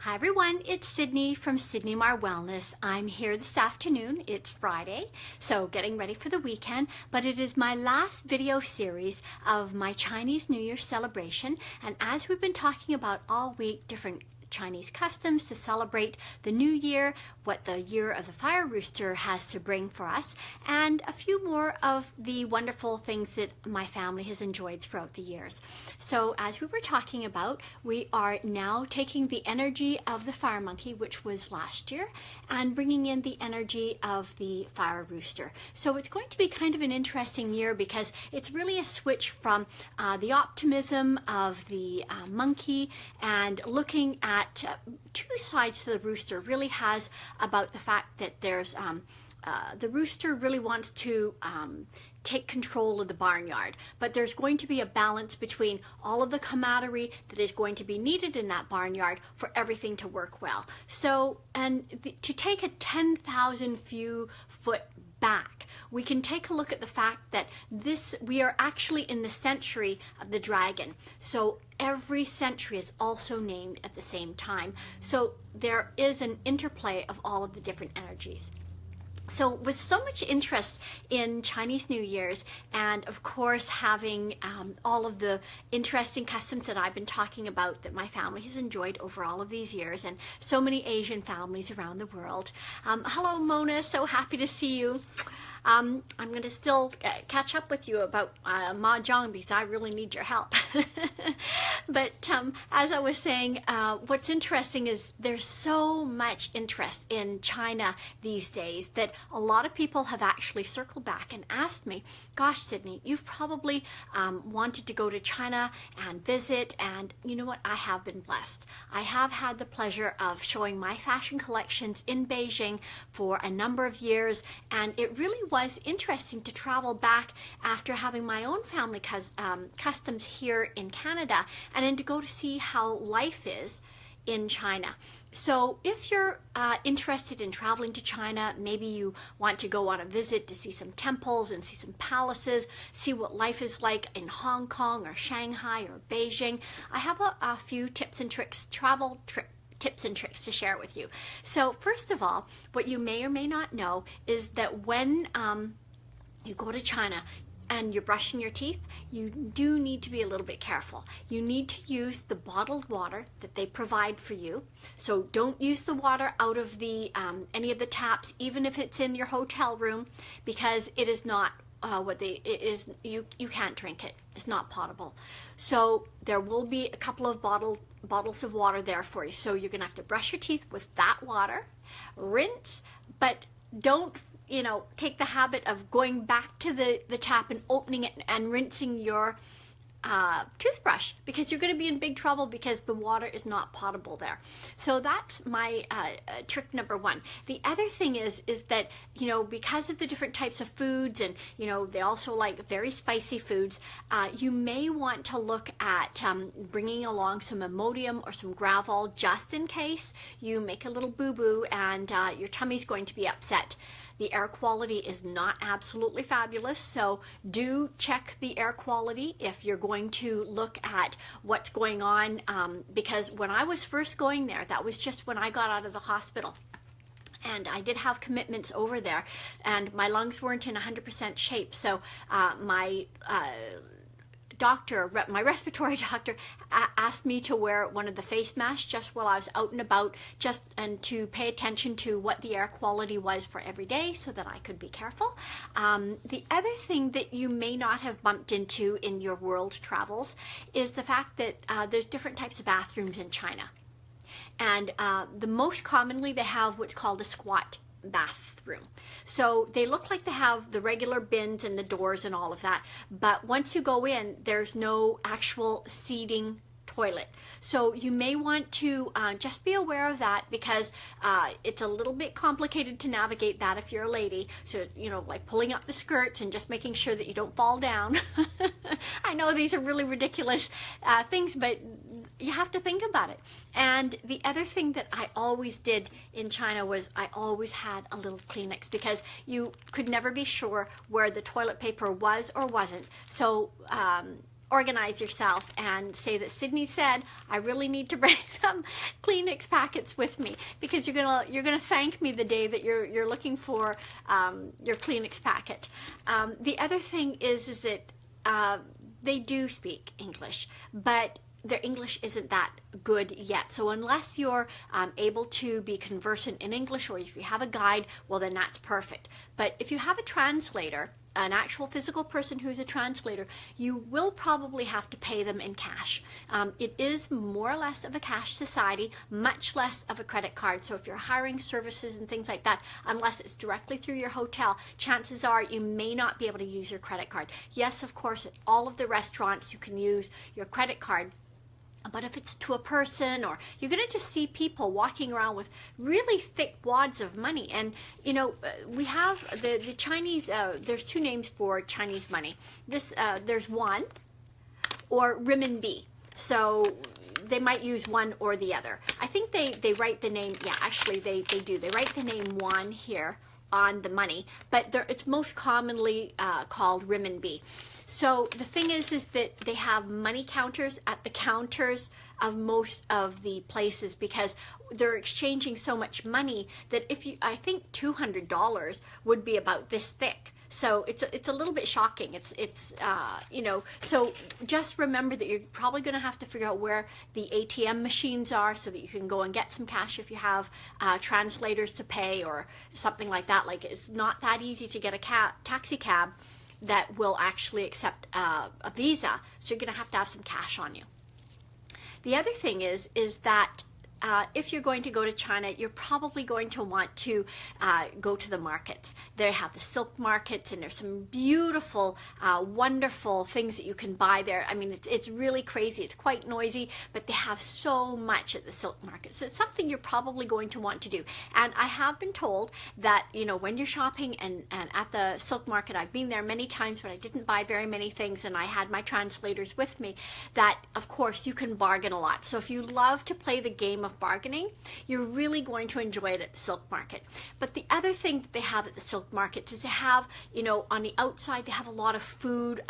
Hi everyone, it's Sydney from Sydney Mar Wellness. I'm here this afternoon. It's Friday, so getting ready for the weekend, but it is my last video series of my Chinese New Year celebration. And as we've been talking about all week, different Chinese customs to celebrate the new year, what the year of the fire rooster has to bring for us, and a few more of the wonderful things that my family has enjoyed throughout the years. So as we were talking about, we are now taking the energy of the fire monkey, which was last year, and bringing in the energy of the fire rooster. So it's going to be kind of an interesting year because it's really a switch from the optimism of the monkey and looking at two sides to the rooster. Really has about the fact that there's the rooster really wants to take control of the barnyard, but there's going to be a balance between all of the camaraderie that is going to be needed in that barnyard for everything to work well. So, to take a 10,000 foot back, we can take a look at the fact that we are actually in the century of the dragon. So every century is also named at the same time. So there is an interplay of all of the different energies. So with so much interest in Chinese New Year's, and of course having all of the interesting customs that I've been talking about that my family has enjoyed over all of these years, and so many Asian families around the world. Hello Mona, so happy to see you. I'm going to still catch up with you about Mahjong because I really need your help. But as I was saying, what's interesting is there's so much interest in China these days that a lot of people have actually circled back and asked me, gosh Sydney, you've probably wanted to go to China and visit, and you know what, I have been blessed. I have had the pleasure of showing my fashion collections in Beijing for a number of years, and it really was interesting to travel back after having my own family customs here in Canada, and then to go to see how life is in China. So if you're interested in traveling to China, maybe you want to go on a visit to see some temples and see some palaces, see what life is like in Hong Kong or Shanghai or Beijing, I have a few tips and tricks, tips and tricks to share with you. So first of all, what you may or may not know is that when you go to China and you're brushing your teeth, you do need to be a little bit careful. You need to use the bottled water that they provide for you. So don't use the water out of the any of the taps, even if it's in your hotel room, because it is not you can't drink it. It's not potable. So there will be a couple of bottles of water there for you. So you're gonna have to brush your teeth with that water, rinse, but don't take the habit of going back to the tap and opening it and rinsing your toothbrush, because you're going to be in big trouble because the water is not potable there. So that's my trick number one. The other thing is that, because of the different types of foods, and they also like very spicy foods, you may want to look at bringing along some Imodium or some Gravol, just in case you make a little boo-boo and your tummy's going to be upset. The air quality is not absolutely fabulous, so do check the air quality if you're going to look at what's going on, because when I was first going there, that was just when I got out of the hospital. And I did have commitments over there, and my lungs weren't in 100% shape, so my respiratory doctor asked me to wear one of the face masks just while I was out and about, and to pay attention to what the air quality was for every day so that I could be careful. The other thing that you may not have bumped into in your world travels is the fact that there's different types of bathrooms in China. And the most commonly they have what's called a squat bathroom. So they look like they have the regular bins and the doors and all of that, but once you go in, there's no actual seating toilet. So you may want to just be aware of that, because it's a little bit complicated to navigate that if you're a lady. So, like pulling up the skirts and just making sure that you don't fall down. I know these are really ridiculous things, but you have to think about it. And the other thing that I always did in China was I always had a little Kleenex, because you could never be sure where the toilet paper was or wasn't. So organize yourself and say that Sydney said, I really need to bring some Kleenex packets with me, because you're gonna thank me the day that you're looking for your Kleenex packet. The other thing is that they do speak English, but their English isn't that good yet. So unless you're able to be conversant in English, or if you have a guide, well, then that's perfect. But if you have a translator, an actual physical person who's a translator, you will probably have to pay them in cash. It is more or less of a cash society, much less of a credit card. So if you're hiring services and things like that, unless it's directly through your hotel, chances are you may not be able to use your credit card. Yes, of course, at all of the restaurants you can use your credit card. But if it's to a person, or you're going to just see people walking around with really thick wads of money. And, you know, we have the Chinese, there's two names for Chinese money. There's yuan or renminbi. So they might use one or the other. I think they write the name, yeah, actually they do. They write the name yuan here on the money, but it's most commonly called renminbi. So the thing is that they have money counters at the counters of most of the places, because they're exchanging so much money that I think $200 would be about this thick. So it's a little bit shocking. It's you know, so just remember that you're probably going to have to figure out where the ATM machines are, so that you can go and get some cash if you have translators to pay or something like that. Like, it's not that easy to get a taxi cab that will actually accept a visa, so you're going to have some cash on you. The other thing is that if you're going to go to China, you're probably going to want to go to the markets. They have the silk markets, and there's some beautiful, wonderful things that you can buy there. I mean, it's really crazy. It's quite noisy, but they have so much at the silk markets. So it's something you're probably going to want to do. And I have been told that, you know, when you're shopping and at the silk market, I've been there many times, but I didn't buy very many things, and I had my translators with me, that, of course, you can bargain a lot. So if you love to play the game of bargaining, you're really going to enjoy it at the silk market. But the other thing that they have at the silk markets is they have, you know, on the outside, they have a lot of food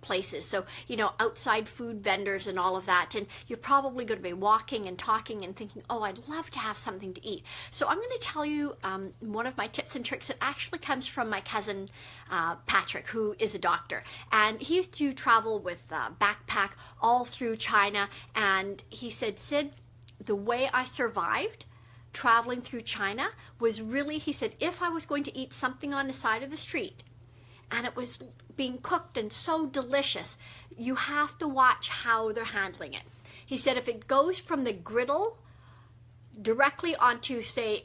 places. So, you know, outside food vendors and all of that. And you're probably going to be walking and talking and thinking, oh, I'd love to have something to eat. So I'm going to tell you one of my tips and tricks that actually comes from my cousin Patrick, who is a doctor. And he used to travel with backpack all through China. And he said, Sid, the way I survived traveling through China was really, he said, if I was going to eat something on the side of the street and it was being cooked and so delicious, you have to watch how they're handling it. He said if it goes from the griddle directly onto, say,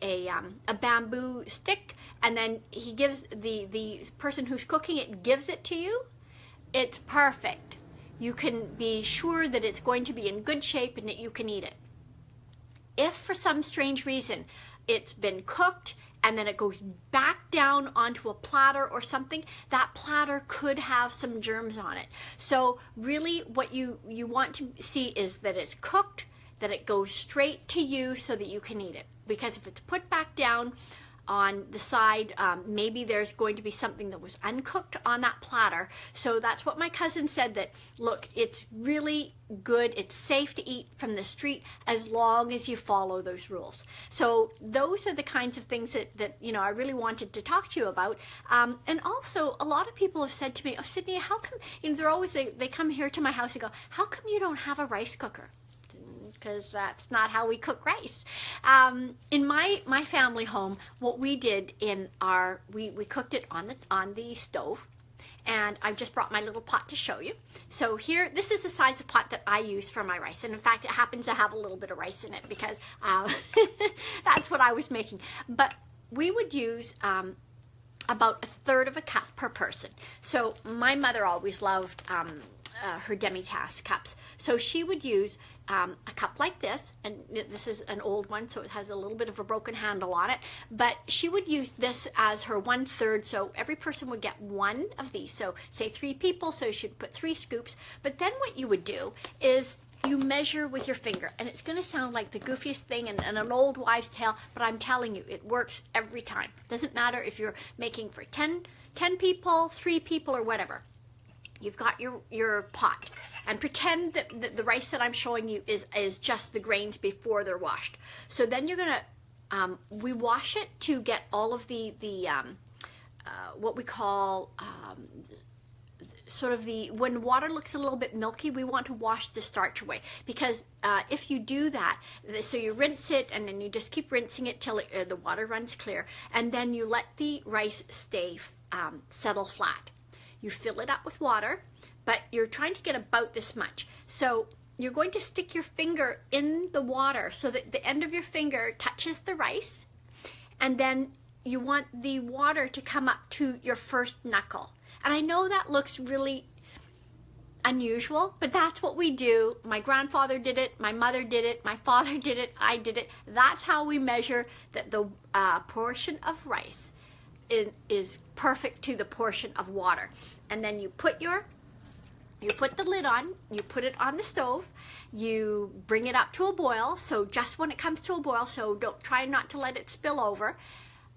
a bamboo stick, and then he gives the person who's cooking it gives it to you, it's perfect. You can be sure that it's going to be in good shape and that you can eat it. If for some strange reason it's been cooked and then it goes back down onto a platter or something, that platter could have some germs on it. So really what you want to see is that it's cooked, that it goes straight to you so that you can eat it. Because if it's put back down on the side, maybe there's going to be something that was uncooked on that platter. So that's what my cousin said, that look, it's really good, it's safe to eat from the street as long as you follow those rules. So those are the kinds of things that you know, I really wanted to talk to you about. And also, a lot of people have said to me, oh, Sydney, how come, you know, they're always, they come here to my house and go, how come you don't have a rice cooker? Because that's not how we cook rice. In my family home, what we did in we cooked it on the stove, and I've just brought my little pot to show you. So here, this is the size of pot that I use for my rice, and in fact, it happens to have a little bit of rice in it because that's what I was making. But we would use about 1/3 of a cup per person. So my mother always loved her demi-tasse cups. So she would use a cup like this, and this is an old one, so it has a little bit of a broken handle on it, but she would use this as her 1/3, so every person would get one of these. So say 3 people, so she'd put 3 scoops. But then what you would do is you measure with your finger, and it's going to sound like the goofiest thing and an old wives' tale, but I'm telling you, it works every time. Doesn't matter if you're making for 10 people, 3 people, or whatever. you've got your pot, and pretend that the rice that I'm showing you is just the grains before they're washed. So then you're gonna, we wash it to get all of the what we call sort of when water looks a little bit milky, we want to wash the starch away, because if you do that, so you rinse it and then you just keep rinsing it till the water runs clear, and then you let the rice stay settle flat. You fill it up with water, but you're trying to get about this much. So you're going to stick your finger in the water so that the end of your finger touches the rice, and then you want the water to come up to your first knuckle. And I know that looks really unusual, but that's what we do. My grandfather did it, my mother did it, my father did it, I did it. That's how we measure that the portion of rice is perfect to the portion of water. And then you put the lid on, you put it on the stove, you bring it up to a boil, so just when it comes to a boil, so try not to let it spill over,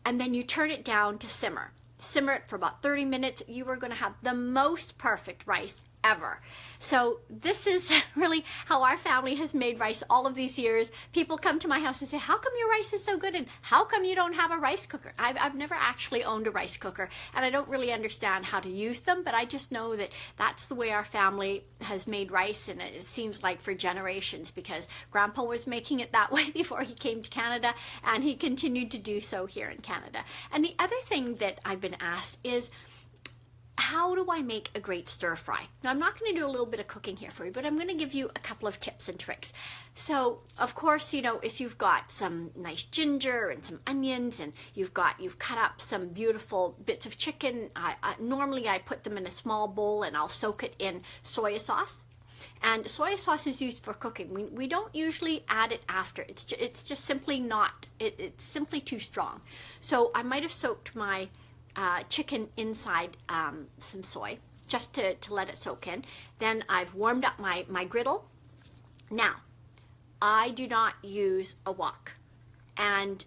and then you turn it down to simmer. Simmer it for about 30 minutes. You are going to have the most perfect rice ever. So this is really how our family has made rice all of these years. People come to my house and say, how come your rice is so good, and how come you don't have a rice cooker? I've never actually owned a rice cooker, and I don't really understand how to use them, but I just know that that's the way our family has made rice, and it seems like for generations, because Grandpa was making it that way before he came to Canada, and he continued to do so here in Canada. And the other thing that I've been asked is, how do I make a great stir fry? Now, I'm not going to do a little bit of cooking here for you, but I'm going to give you a couple of tips and tricks. So, of course, you know, if you've got some nice ginger and some onions, and you've cut up some beautiful bits of chicken, normally I put them in a small bowl and I'll soak it in soy sauce. And soy sauce is used for cooking. We don't usually add it after. It's just simply not, it's simply too strong. So I might have soaked my chicken inside some soy just to let it soak in. Then I've warmed up my griddle. Now, I do not use a wok, and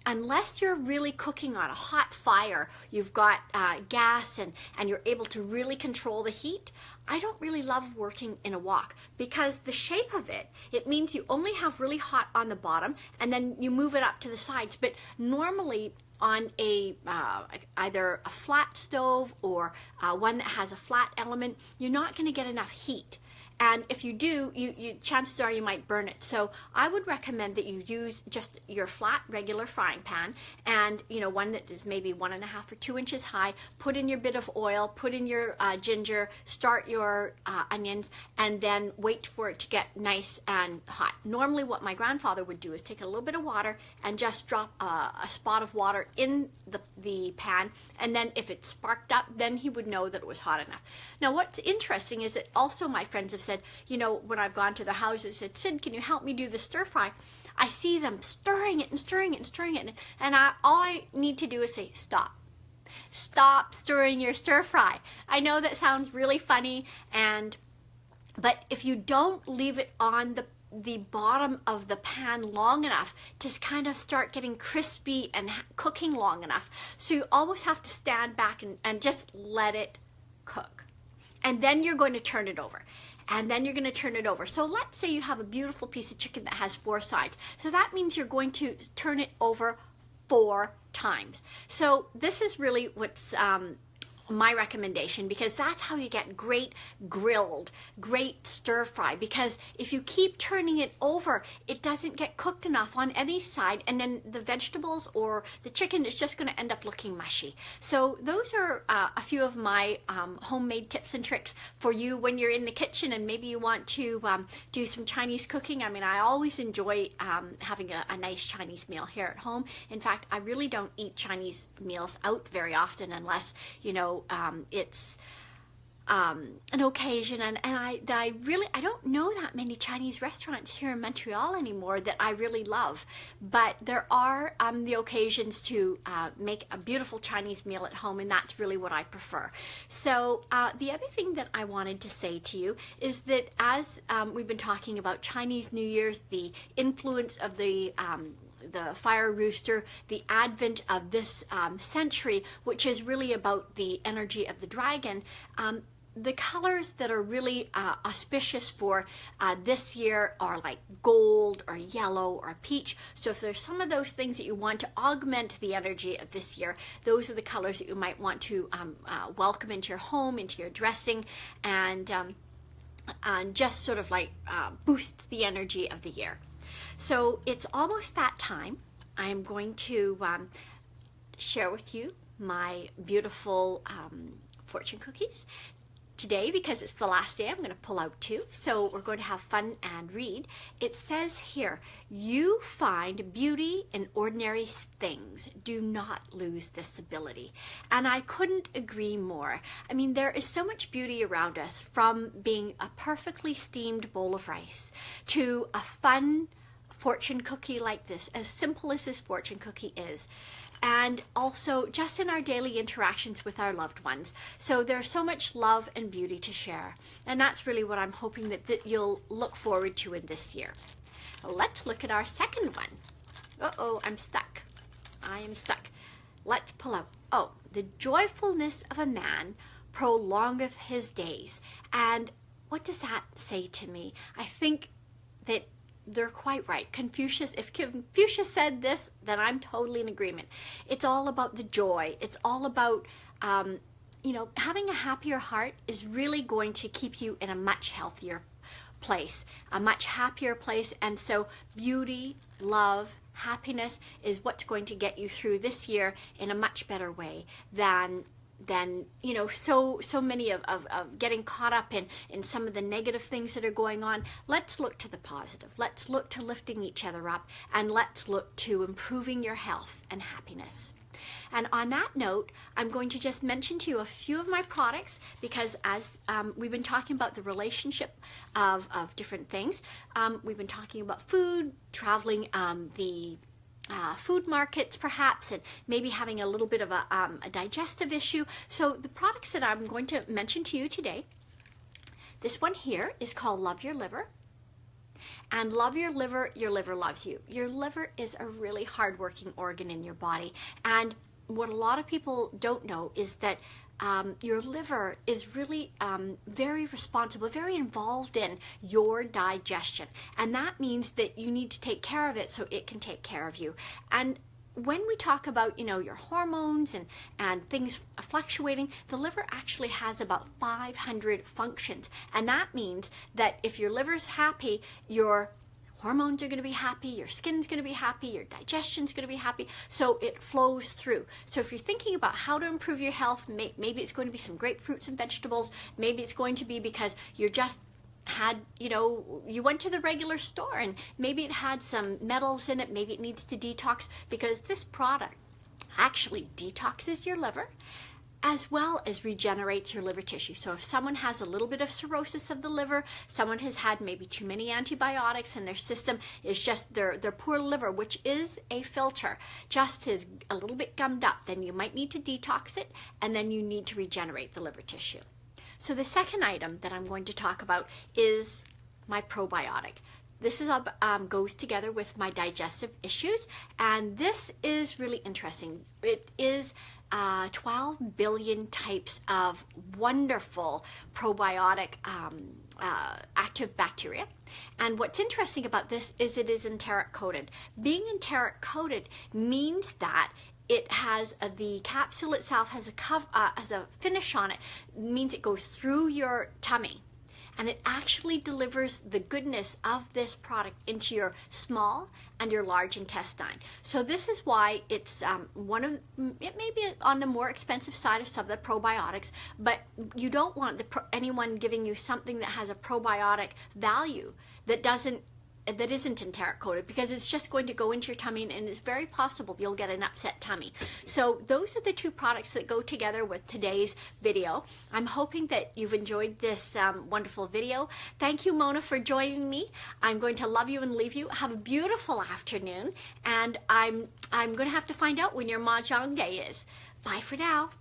unless you're really cooking on a hot fire, you've got gas and you're able to really control the heat, I don't really love working in a wok, because the shape of it means you only have really hot on the bottom, and then you move it up to the sides. But normally on either a flat stove or one that has a flat element, you're not going to get enough heat. And if you do, chances are you might burn it. So I would recommend that you use just your flat regular frying pan, and one that is maybe 1.5 or 2 inches high. Put in your bit of oil, put in your ginger, start your onions, and then wait for it to get nice and hot. Normally what my grandfather would do is take a little bit of water and just drop a spot of water in the pan, and then if it sparked up, then he would know that it was hot enough. Now what's interesting is that also my friends have said, when I've gone to the houses, said, Sid, can you help me do the stir fry? I see them stirring it and stirring it and stirring it, and all I need to do is say, stop. Stop stirring your stir fry. I know that sounds really funny, but if you don't leave it on the bottom of the pan long enough to kind of start getting crispy and cooking long enough, so you always have to stand back and just let it cook. And then you're going to turn it over. And then you're going to turn it over. So let's say you have a beautiful piece of chicken that has 4 sides. So that means you're going to turn it over 4 times. So this is really what's my recommendation, because that's how you get great grilled, great stir fry. Because if you keep turning it over, it doesn't get cooked enough on any side, and then the vegetables or the chicken is just going to end up looking mushy. So those are a few of my homemade tips and tricks for you when you're in the kitchen and maybe you want to do some Chinese cooking. I mean, I always enjoy having a nice Chinese meal here at home. In fact, I really don't eat Chinese meals out very often unless it's an occasion, and I don't know that many Chinese restaurants here in Montreal anymore that I really love, but there are the occasions to make a beautiful Chinese meal at home, and that's really what I prefer. So the other thing that I wanted to say to you is that as we've been talking about Chinese New Year's, the influence of the fire rooster, the advent of this century, which is really about the energy of the dragon, the colors that are really auspicious for this year are like gold or yellow or peach. So if there's some of those things that you want to augment the energy of this year, those are the colors that you might want to welcome into your home, into your dressing, and just sort of like boost the energy of the year. So it's almost that time. I am going to share with you my beautiful fortune cookies. Today, because it's the last day, I'm going to pull out 2. So we're going to have fun and read. It says here, you find beauty in ordinary things. Do not lose this ability. And I couldn't agree more. I mean, there is so much beauty around us, from being a perfectly steamed bowl of rice to a fun fortune cookie like this, as simple as this fortune cookie is. And also just in our daily interactions with our loved ones. So there's so much love and beauty to share. And that's really what I'm hoping that you'll look forward to in this year. Let's look at our second one. Uh-oh, I'm stuck. I am stuck. Let's pull out. Oh, the joyfulness of a man prolongeth his days. And what does that say to me? I think that they're quite right. If Confucius said this, then I'm totally in agreement. It's all about the joy. It's all about, you know, having a happier heart is really going to keep you in a much healthier place, a much happier place. And so beauty, love, happiness is what's going to get you through this year in a much better way than you know, so many of getting caught up in some of the negative things that are going on. Let's look to the positive. Let's look to lifting each other up, and let's look to improving your health and happiness. And on that note, I'm going to just mention to you a few of my products, because as we've been talking about the relationship of different things, we've been talking about food, traveling, the food markets perhaps, and maybe having a little bit of a digestive issue. So the products that I'm going to mention to you today, this one here is called Love Your Liver. And love your liver loves you. Your liver is a really hard-working organ in your body. And what a lot of people don't know is that your liver is really very responsible, very involved in your digestion. And that means that you need to take care of it so it can take care of you. And when we talk about, you know, your hormones and things fluctuating, the liver actually has about 500 functions. And that means that if your liver's happy, your hormones are going to be happy, your skin's going to be happy, your digestion's going to be happy, so it flows through. So if you're thinking about how to improve your health, maybe it's going to be some great fruits and vegetables, maybe it's going to be because you're just had, you know, you went to the regular store and maybe it had some metals in it, maybe it needs to detox, because this product actually detoxes your liver as well as regenerates your liver tissue. So if someone has a little bit of cirrhosis of the liver, someone has had maybe too many antibiotics and their system is just, their poor liver, which is a filter, just is a little bit gummed up, then you might need to detox it, and then you need to regenerate the liver tissue. So the second item that I'm going to talk about is my probiotic. This is goes together with my digestive issues, and this is really interesting. It is 12 billion types of wonderful probiotic active bacteria. And what's interesting about this is it is enteric coated. Being enteric coated means that it has the capsule itself has a finish on it. It means it goes through your tummy, and it actually delivers the goodness of this product into your small and your large intestine. So this is why it's it may be on the more expensive side of some of the probiotics, but you don't want anyone giving you something that has a probiotic value that isn't enteric coated, because it's just going to go into your tummy, and it's very possible you'll get an upset tummy. So those are the two products that go together with today's video. I'm hoping that you've enjoyed this wonderful video. Thank you, Mona, for joining me. I'm going to love you and leave you. Have a beautiful afternoon, and I'm going to have to find out when your Mahjong day is. Bye for now.